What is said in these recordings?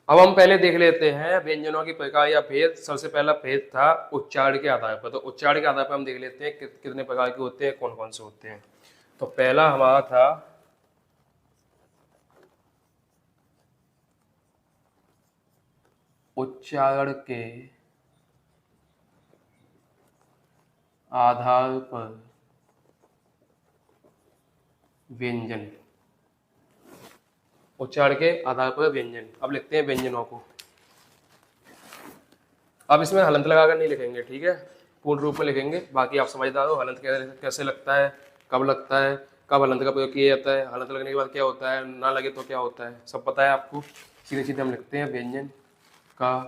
अब हम पहले देख लेते हैं व्यंजनों की प्रकार या भेद। सबसे पहला भेद था उच्चारण के आधार पर। तो उच्चारण के आधार पर हम देख लेते हैं कितने प्रकार के होते हैं, कौन कौन से होते हैं। तो पहला हमारा था उच्चारण के आधार पर व्यंजन। उच्चारण के आधार पर व्यंजन। अब लिखते हैं व्यंजनों को। अब इसमें हलंत लगाकर नहीं लिखेंगे, ठीक है, पूर्ण रूप में लिखेंगे। बाकी आप समझदार हो, हलंत कैसे लगता है, कब लगता है, कब हलंत का प्रयोग किया जाता है, हलंत लगने के बाद क्या होता है, ना लगे तो क्या होता है, सब पता है आपको। सीधे सीधे हम लिखते हैं व्यंजन का,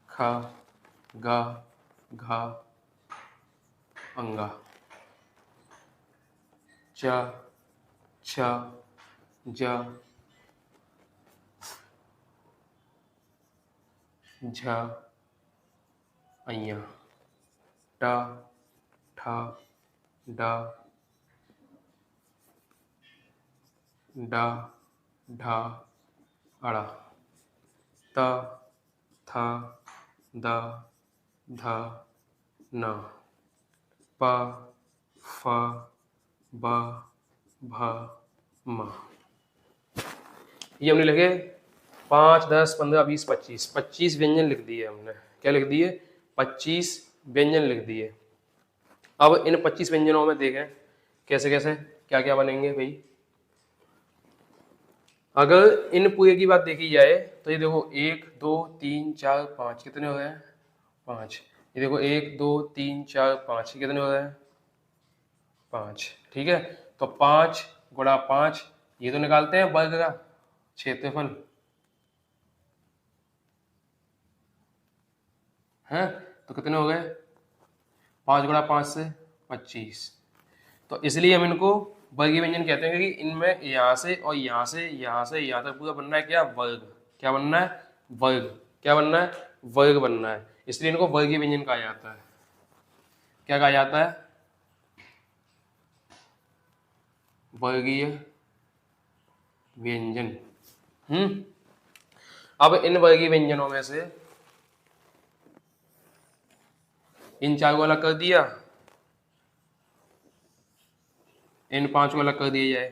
ख, ग, घ, अंगा, च, छ, ज, झ, अइया, ट, ठ, ड, ड, ढ, अड़ा, त, थ, द, ध, न, प, फ, ब, भ, म। ये हमने लिखे 5, 10, 15, 20, 25 25 व्यंजन लिख दिए हमने। क्या लिख दिए? 25 व्यंजन लिख दिए। अब इन 25 व्यंजनों में देखें कैसे कैसे क्या क्या बनेंगे भाई। अगर इन पूरे की बात देखी जाए तो ये देखो 1, 2, 3, 4, 5 कितने हो गए? 5। ये देखो 1, 2, 3, 4, 5 कितने हो गए? 5। ठीक है, तो 5 गुणा 5, ये तो निकालते हैं वर्ग का क्षेत्रफल है। तो कितने हो गए? 5 गुणा 5 से 25। तो इसलिए हम इनको वर्गीय व्यंजन कहते हैं, क्योंकि इनमें यहाँ से और यहाँ से यहाँ से यहाँ तक पूरा बनना है क्या? वर्ग। क्या बनना है? वर्ग। क्या बनना है? वर्ग बनना है। इसलिए इनको वर्गीय व्यंजन कहा जाता है। क्या कहा जाता है? वर्गीय व्यंजन। अब इन वर्गीय व्यंजनों में से इन 4 को अलग कर दिया, इन 5 को अलग कर दिया जाए,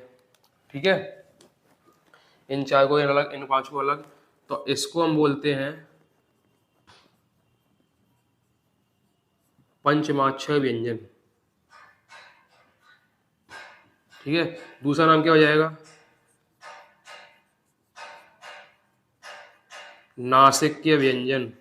ठीक है, इन 4 को अलग, इन 5 को अलग, तो इसको हम बोलते हैं पंचमाक्षर व्यंजन। ठीक है, दूसरा नाम क्या हो जाएगा? नासिक्य व्यंजन।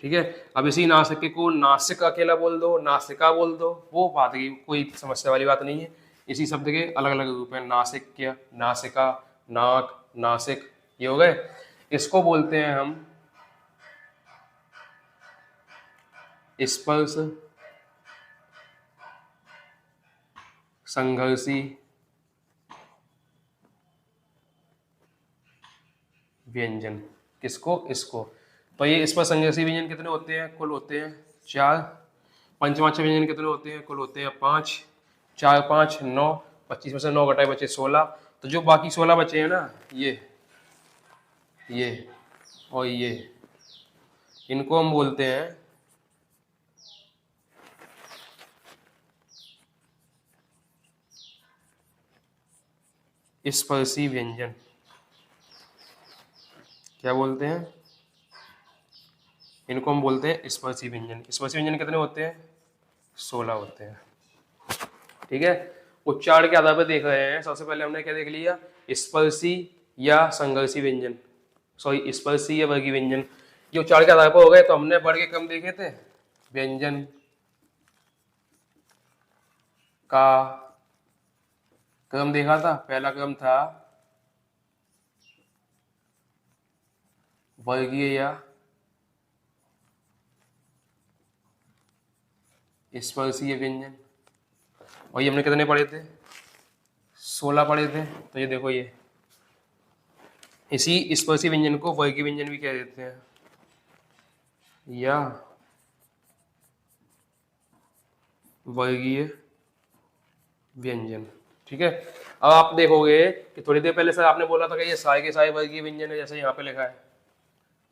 ठीक है, अब इसी नासिक्य को नासिक अकेला बोल दो, नासिका बोल दो, वो बात की कोई समस्या वाली बात नहीं है। इसी शब्द के अलग अलग रूप हैं, नासिक्य, नासिका, नाक, नासिक, ये हो गए। इसको बोलते हैं हम स्पर्श संघर्षी व्यंजन। किसको? इसको। तो ये स्पर्श संघर्षी व्यंजन कितने होते हैं? कुल होते हैं 4। पंचमाक्षर व्यंजन कितने होते हैं? कुल होते हैं 5। 4, 5, 9, 25 में से 9 घटाए बचे 16। तो जो बाकी 16 बचे हैं ना, ये और ये, इनको हम बोलते हैं स्पर्शी व्यंजन। क्या बोलते हैं? इनको हम बोलते हैं स्पर्शी व्यंजन। स्पर्शी व्यंजन कितने होते हैं? 16 होते हैं। ठीक है, उच्चारण के आधार पर देख रहे हैं। सबसे पहले हमने क्या देख लिया? स्पर्शी या संघर्षी व्यंजन, सॉरी स्पर्शी या वर्गीय व्यंजन। ये उच्चारण के आधार पर हो गए। तो हमने बढ़ के क्रम देखे थे। व्यंजन का क्रम देखा था। पहला क्रम था वर्गीय या स्पर्शीय व्यंजन, और ये हमने कितने पढ़े थे? 16 पढ़े थे। तो ये देखो, ये इसी स्पर्शी व्यंजन को वर्गीय व्यंजन भी कह देते हैं, या वर्गीय व्यंजन। ठीक है। अब आप देखोगे कि थोड़ी देर पहले सर आपने बोला था कि ये साय के साय वर्गीय व्यंजन है, जैसे यहाँ पे लिखा है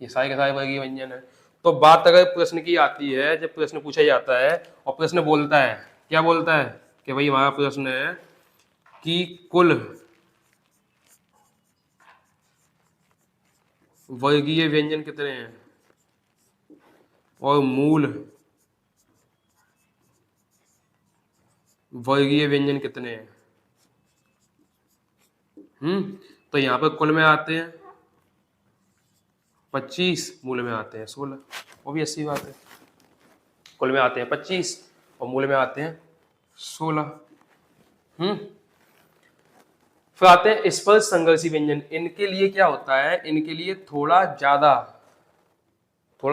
ये साय के साय वर्गीय व्यंजन है। तो बात अगर प्रश्न की आती है, जब प्रश्न पूछा जाता है और प्रश्न बोलता है, क्या बोलता है कि भाई हमारा प्रश्न है कि कुल वर्गीय व्यंजन कितने हैं और मूल वर्गीय व्यंजन कितने हैं। तो यहाँ पर कुल में आते हैं 25, मूल में आते हैं 16, वो भी अच्छी बात है। कुल में आते हैं 25 और मूल में आते हैं 16। फिर आते हैं स्पर्श संघर्षी व्यंजन। इनके लिए क्या होता है, इनके लिए थोड़ा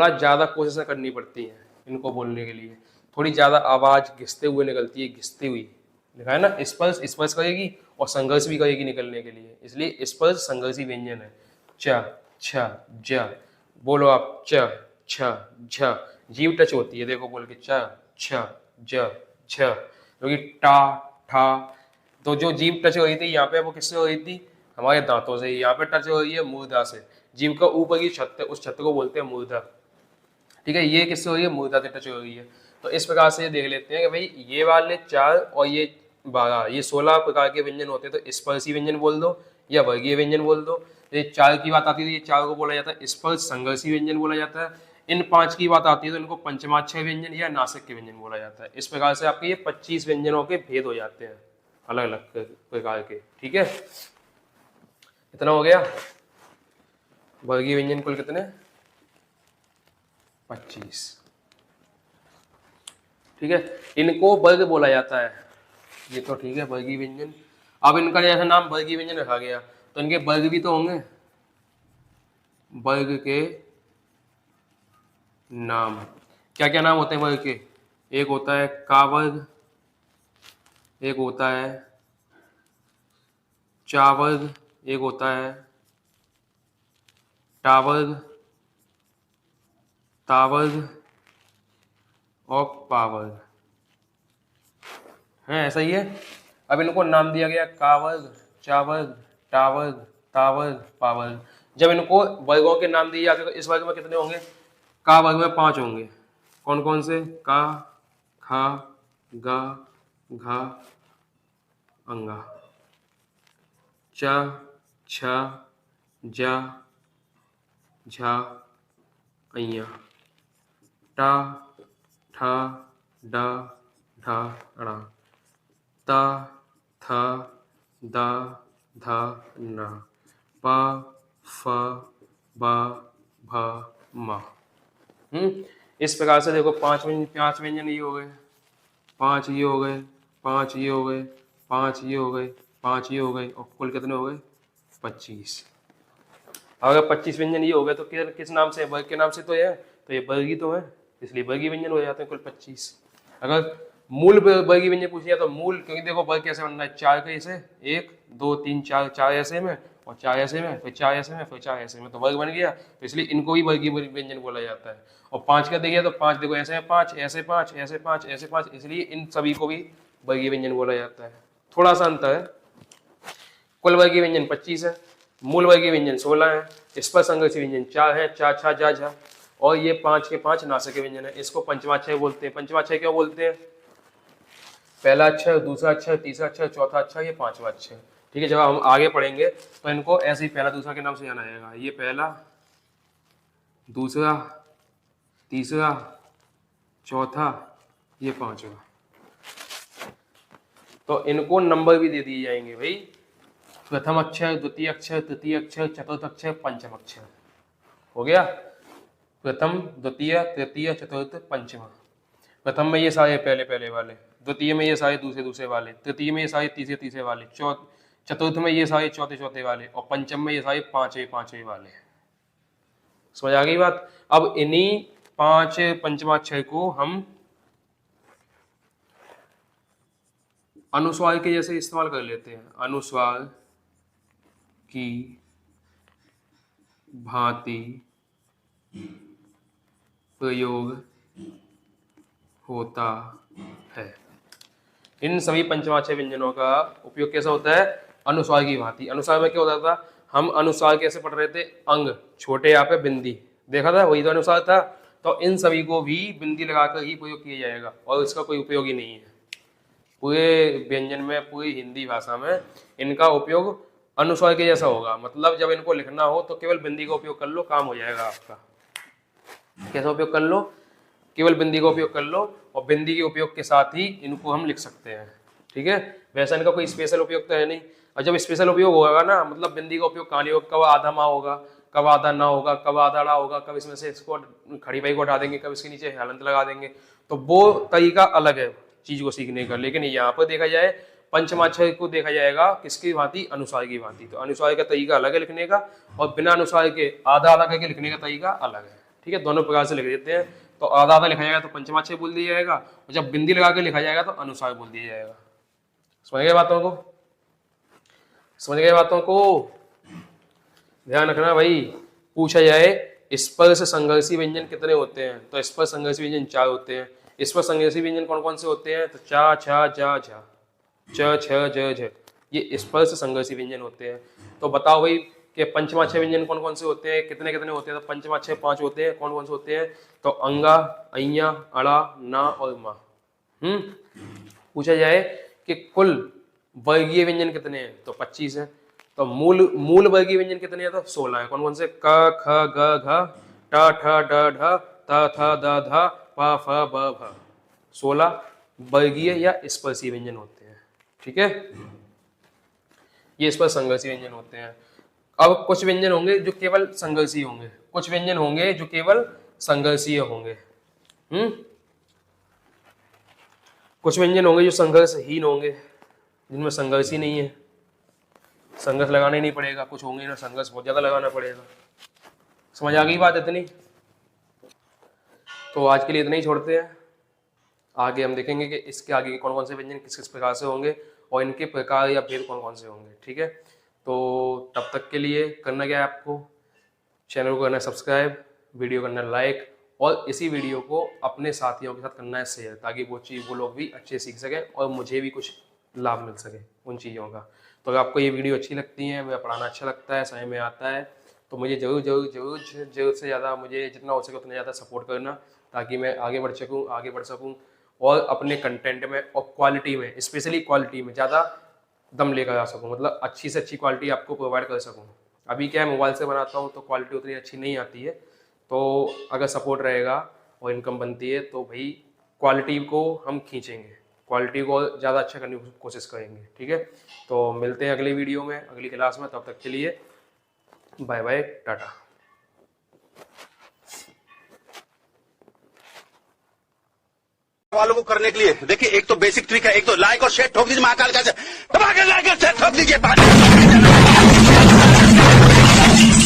ज्यादा कोशिश करनी पड़ती है। इनको बोलने के लिए थोड़ी ज्यादा आवाज घिसते हुए निकलती है, घिसती हुई लिखा है ना। स्पर्श स्पर्श करेगी और संघर्ष भी करेगी निकलने के लिए, इसलिए स्पर्श संघर्षी व्यंजन है। च छ ज, बोलो आप च छ झ, जीव टच होती है, देखो बोल के च छ ज छ, क्योंकि टा ठा, तो जो जीव टच हो रही थी यहाँ पे वो किससे हो रही थी, हमारे दांतों से। यहाँ पे टच हो रही है मूर्धा से, जीव का ऊपर की छत, उस छत को बोलते हैं मूर्धा। ठीक है, ये किससे हो रही है, मूर्धा से टच हो रही है। तो इस प्रकार से देख लेते हैं कि भाई ये वाले 4 और ये 12, ये 16 प्रकार के व्यंजन होते हैं। तो स्पर्शी व्यंजन बोल दो या वर्गीय व्यंजन बोल दो। ये 4 की बात आती है, ये 4 को बोला जाता है स्पर्श संघर्षी व्यंजन बोला जाता है। इन 5 की बात आती है तो इनको पंचमाक्षर व्यंजन या नासिक के व्यंजन बोला जाता है। इस प्रकार से आपके ये 25 व्यंजनों के भेद हो जाते हैं अलग अलग प्रकार के। ठीक है, इतना हो गया। वर्गीय व्यंजन कुल कितने, 25। ठीक है, इनको वर्ग बोला जाता है। ये तो ठीक है, वर्गीय व्यंजन। अब इनका जैसा नाम वर्गीय व्यंजन रखा गया तो इनके वर्ग भी तो होंगे, वर्ग के नाम। क्या क्या नाम होते हैं वर्ग के, एक होता है का वर्ग, एक होता है चा वर्ग, एक होता है टा वर्ग, ता वर्ग और पा वर्ग है, ऐसा ही है। अब इनको नाम दिया गया का वर्ग, चा वर्ग, टा वर्ग, ता वर्ग, पा वर्ग। जब इनको वर्गों के नाम दिए जाते हैं तो इस वर्ग में कितने होंगे, का वर्ग में 5 होंगे। कौन कौन से, का, खा, गा, घा, अंगा, च, छ, जा, झा, अइया, टा, ठा, डा, ढा, ड़ा, ता, था, दा, धा, ना, पा, फा, बा, भा, मा। इस प्रकार से देखो 5 व्यंजन ये हो गए, 5 ये हो गए, 5 ये हो गए, 5 ये हो गए, 5 ये हो गए, और कुल कितने हो गए, 25। अगर 25 व्यंजन ये हो गए तो किस नाम से, वर्ग के नाम से तो है, तो ये वर्ग ही तो है, इसलिए वर्गीय व्यंजन हो जाते हैं कुल 25। अगर मूल वर्गीय व्यंजन पूछ लिया तो मूल, क्योंकि देखो वर्ग कैसे बनना है, 4 कैसे, 1 2 3 4, 4 ऐसे में और 4 ऐसे में, फिर 4 ऐसे में, फिर 4 ऐसे में, तो वर्ग बन गया। तो इसलिए इनको भी वर्गीय व्यंजन बोला जाता है। और 5 का देखिए तो 5 देखो ऐसे है, 5 ऐसे, 5 ऐसे, 5 ऐसे, 5, इसलिए इन सभी को भी वर्गीय व्यंजन बोला जाता है। थोड़ा सा अंतर है, कुल वर्गीय व्यंजन 25 है, मूल वर्गीय व्यंजन 16 है, स्पर्श संघर्षी व्यंजन 4 है, चा छा जा झा, और ये 5 के 5 नासिक व्यंजन है। इसको पंचमाक्षर बोलते हैं। पंचमाक्षर क्यों बोलते हैं, पहला अक्षर, दूसरा अक्षर, तीसरा अक्षर, चौथा अक्षर, ये 5वां अक्षर। ठीक है, जब हम आगे पढ़ेंगे तो इनको ऐसे ही पहला दूसरा के नाम से जाना जाएगा। ये पहला, दूसरा, तीसरा, चौथा, ये 5वां। तो इनको नंबर भी दे दिए जाएंगे भाई, प्रथम अक्षर, द्वितीय अक्षर, तृतीय अक्षर, चतुर्थ अक्षर, पंचम अक्षर। हो गया, प्रथम, द्वितीय, तृतीय, चतुर्थ, पंचम। प्रथम में ये सारे पहले पहले वाले, द्वितीय में ये सारे दूसरे दूसरे वाले, तृतीय में ये सारे तीसरे तीसरे वाले, चतुर्थ में ये सारे चौथे चौथे वाले, और पंचम में ये सारे पांचवे पांचवे वाले। समझ आ गई बात। अब इन्हीं 5 पंचमाक्षर को हम अनुस्वार के जैसे इस्तेमाल कर लेते हैं। अनुस्वार की भांति प्रयोग होता है। इन सभी पंचमाक्षर व्यंजनों का उपयोग कैसा होता है? अनुस्वार की भांति। अनुस्वार में क्या होता था? हम अनुस्वार कैसे पढ़ रहे थे? अंग, छोटे यहाँ पे बिंदी, देखा था, वही तो अनुस्वार था। तो इन सभी को भी बिंदी लगाकर ही प्रयोग किया जाएगा और इसका कोई उपयोग ही नहीं है पूरे व्यंजन में, पूरी हिंदी भाषा में इनका उपयोग अनुस्वार के जैसा होगा। मतलब जब इनको लिखना हो तो केवल बिंदी का उपयोग कर लो, काम हो जाएगा आपका। कैसा उपयोग कर लो? केवल बिंदी का उपयोग कर लो और बिंदी के उपयोग के साथ ही इनको हम लिख सकते हैं, ठीक है। वैसा इनका कोई स्पेशल उपयोग तो है नहीं। और जब स्पेशल उपयोग होगा ना, मतलब बिंदी का उपयोग कहानी होगा, कब आधा माँ होगा, कब आधा ना होगा, कब आधा ड़ा होगा, कब इसमें से इसको खड़ी बाई को हटा देंगे, कब इसके नीचे हलंत लगा देंगे, तो वो तरीका अलग है चीज को सीखने का। लेकिन यहाँ पर देखा जाए पंचमाक्षर को देखा जाएगा किसकी भांति? अनुस्वार की भांति। तो अनुस्वार का तरीका अलग है लिखने का और बिना अनुस्वार के आधा आधा करके लिखने का तरीका अलग है, ठीक है। दोनों प्रकार से लिख देते हैं। तो आधा आधा लिखा जाएगा तो पंचमाक्षर बोल दिया जाएगा और जब बिंदी लगा के लिखा जाएगा तो अनुस्वार बोल दिया जाएगा। समझ गए बातों को? समझ गए बातों को? ध्यान रखना भाई। पूछा जाए स्पर्श संघर्षी व्यंजन कितने होते हैं? तो स्पर्श संघर्षी व्यंजन 4 होते हैं। स्पर्श संघर्षी व्यंजन कौन कौन से होते हैं? तो चा, छा, जा, झा, च, छ, ज, झ, ये स्पर्श संघर्षी व्यंजन होते हैं। तो बताओ भाई कि पंचमाक्षर व्यंजन कौन कौन से होते हैं, कितने कितने होते हैं? तो पंचमाक्षर 5 होते हैं। कौन कौन से होते हैं? तो अंगा, अइया, अड़ा, ना और मा। पूछा जाए कि कुल वर्गीय व्यंजन कितने हैं? तो 25 है। तो मूल वर्गीय व्यंजन कितने हैं? तो 16 है। कौन कौन से? क, ख, ग, घ, ट, ठ, ड, ढ, त, थ, द, ध, प, फ, ब, भ। 16 वर्गीय या स्पर्शी व्यंजन होते हैं, ठीक है। ये स्पर्श संघर्षी व्यंजन होते हैं। अब कुछ व्यंजन होंगे जो केवल संघर्षी होंगे, कुछ व्यंजन होंगे जो केवल संघर्षीय होंगे। कुछ व्यंजन होंगे जो संघर्षहीन होंगे, जिनमें संघर्ष ही नहीं है, संघर्ष लगाना ही नहीं पड़ेगा। कुछ होंगे ना संघर्ष बहुत ज्यादा लगाना पड़ेगा। समझ आ गई बात इतनी? तो आज के लिए इतना ही छोड़ते हैं। आगे हम देखेंगे कि इसके आगे कौन कौन से व्यंजन किस किस प्रकार से होंगे और इनके प्रकार या भेद कौन कौन से होंगे, ठीक है। तो तब तक के लिए करना क्या है आपको? चैनल को करना है सब्सक्राइब, वीडियो करना है लाइक और इसी वीडियो को अपने साथियों के साथ करना है शेयर, ताकि वो लोग भी अच्छे सीख सकें और मुझे भी कुछ लाभ मिल सके उन चीज़ों का। तो अगर आपको ये वीडियो अच्छी लगती है, मुझे पढ़ाना अच्छा लगता है, समझ में आता है, तो मुझे जरूर से ज़्यादा, मुझे जितना हो सके उतना ज़्यादा सपोर्ट करना, ताकि मैं आगे बढ़ सकूँ और अपने कंटेंट में और क्वालिटी में, स्पेशली क्वालिटी में ज़्यादा दम लेकर आ सकूँ। मतलब अच्छी से अच्छी क्वालिटी आपको प्रोवाइड कर सकूँ। अभी क्या है, मोबाइल से बनाता हूँ तो क्वालिटी उतनी अच्छी नहीं आती है। तो अगर सपोर्ट रहेगा और इनकम बनती है तो भाई क्वालिटी को हम खींचेंगे, क्वालिटी को ज़्यादा अच्छा करने की कोशिश करेंगे, ठीक है। तो मिलते हैं अगली वीडियो में, अगली क्लास में। तब तक के लिए बाय बाय, टाटा। वालों को करने के लिए देखिए, एक तो बेसिक ट्रिक है, एक तो लाइक और शेयर ठोक दीजिए, महाकाल का दबा के लाइक और शेयर ठोक दीजिए।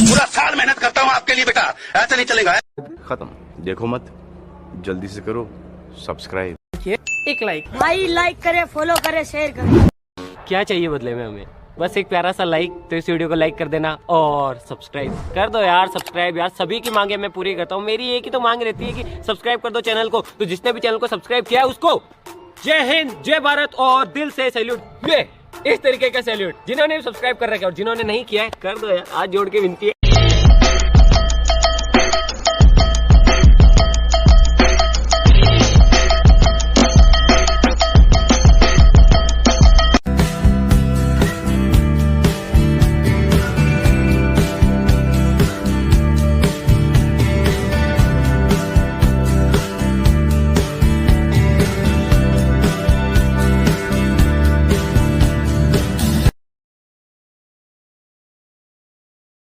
पूरा साल मेहनत करता हूँ आपके लिए बेटा, ऐसा नहीं चलेगा। खत्म, देखो मत, जल्दी से करो सब्सक्राइब। एक लाइक भाई, लाइक करे, फॉलो करे, शेयर करे। क्या चाहिए बदले में हमें? बस एक प्यारा सा लाइक। तो इस वीडियो को लाइक कर देना और सब्सक्राइब कर दो यार। सब्सक्राइब यार, सभी की मांगे मैं पूरी करता हूँ। मेरी एक ही तो मांग रहती है कि सब्सक्राइब कर दो चैनल को। तो जिसने भी चैनल को सब्सक्राइब किया है उसको जय हिंद, जय भारत और दिल से सैल्यूट। ये इस तरीके का सैल्यूट। जिन्होंने सब्सक्राइब कर रखा है और जिन्होंने नहीं किया है कर दो यार, आज जोड़ के विनती है।